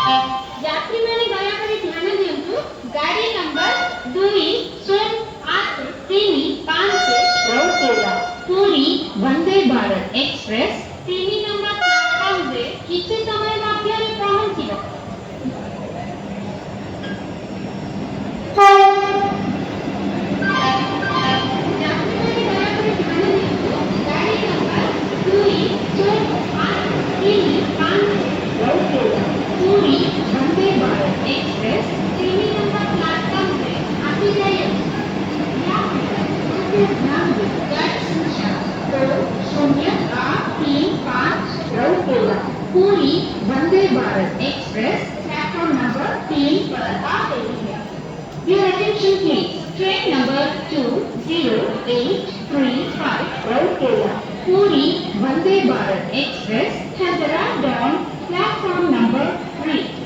यात्रीମାନେ ଦୟାକରି ଧ୍ୟାନ ଦିଅନ୍ତୁ ଗାଡ଼ି number 20835 Rourkela Puri Vande Bharat express 3 number platform रे किछि समय ମଧ୍ୟରେ ପହଞ୍ଚିବ। पूरी Vande Bharat express 3 number platform पे आती जाइए। पूरी Vande Bharat express platform number 3 पर आ रही है। Your attention please. Train number 20835 Raurkela Puri Vande Bharat Express has arrived on platform number 3.